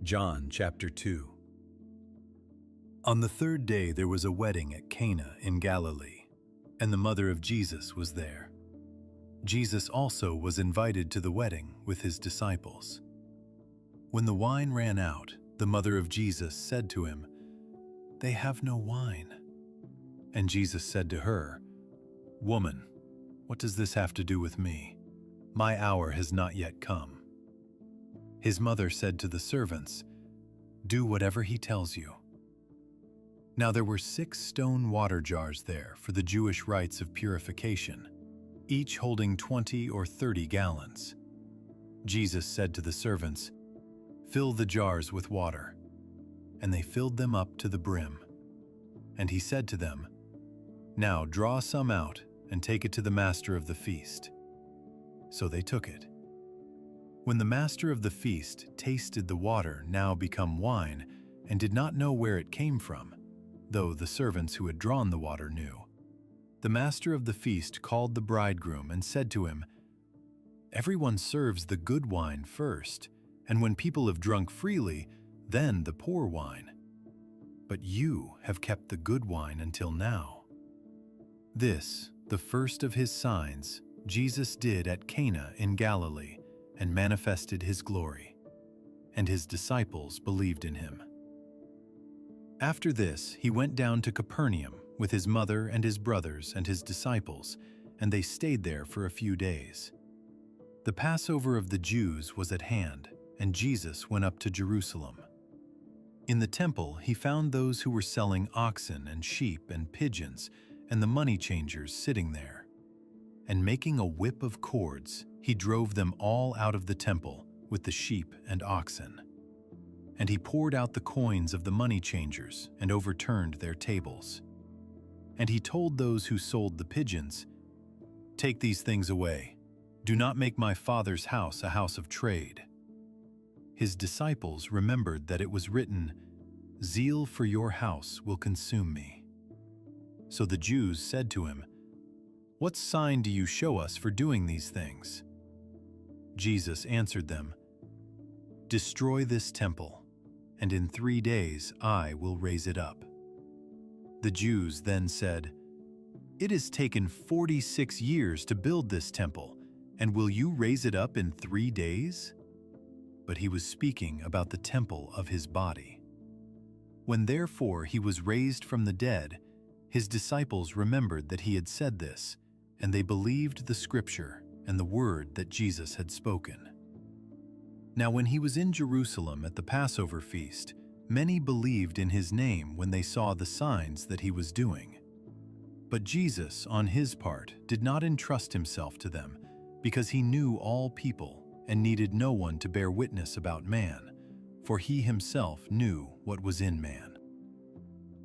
John chapter 2. On the third day there was a wedding at Cana in Galilee, and the mother of Jesus was there. Jesus also was invited to the wedding with his disciples. When the wine ran out, the mother of Jesus said to him, "They have no wine." And Jesus said to her, "Woman, what does this have to do with me? My hour has not yet come." His mother said to the servants, "Do whatever he tells you." Now there were 6 stone water jars there for the Jewish rites of purification, each holding 20 or 30 gallons. Jesus said to the servants, "Fill the jars with water." And they filled them up to the brim. And he said to them, "Now draw some out and take it to the master of the feast." So they took it. When the master of the feast tasted the water now become wine and did not know where it came from, though the servants who had drawn the water knew, the master of the feast called the bridegroom and said to him, "Everyone serves the good wine first, and when people have drunk freely, then the poor wine. But you have kept the good wine until now." This, the first of his signs, Jesus did at Cana in Galilee, and manifested his glory, and his disciples believed in him. After this, he went down to Capernaum with his mother and his brothers and his disciples, and they stayed there for a few days. The Passover of the Jews was at hand, and Jesus went up to Jerusalem. In the temple, he found those who were selling oxen and sheep and pigeons, and the money changers sitting there. And making a whip of cords, he drove them all out of the temple with the sheep and oxen. And he poured out the coins of the money changers and overturned their tables. And he told those who sold the pigeons, "Take these things away. Do not make my Father's house a house of trade." His disciples remembered that it was written, "Zeal for your house will consume me." So the Jews said to him, "What sign do you show us for doing these things?" Jesus answered them, "Destroy this temple, and in 3 days I will raise it up." The Jews then said, "It has taken 46 years to build this temple, and will you raise it up in 3 days?" But he was speaking about the temple of his body. When therefore he was raised from the dead, his disciples remembered that he had said this, and they believed the scripture and the word that Jesus had spoken. Now when he was in Jerusalem at the Passover feast, many believed in his name when they saw the signs that he was doing. But Jesus, on his part, did not entrust himself to them, because he knew all people and needed no one to bear witness about man, for he himself knew what was in man.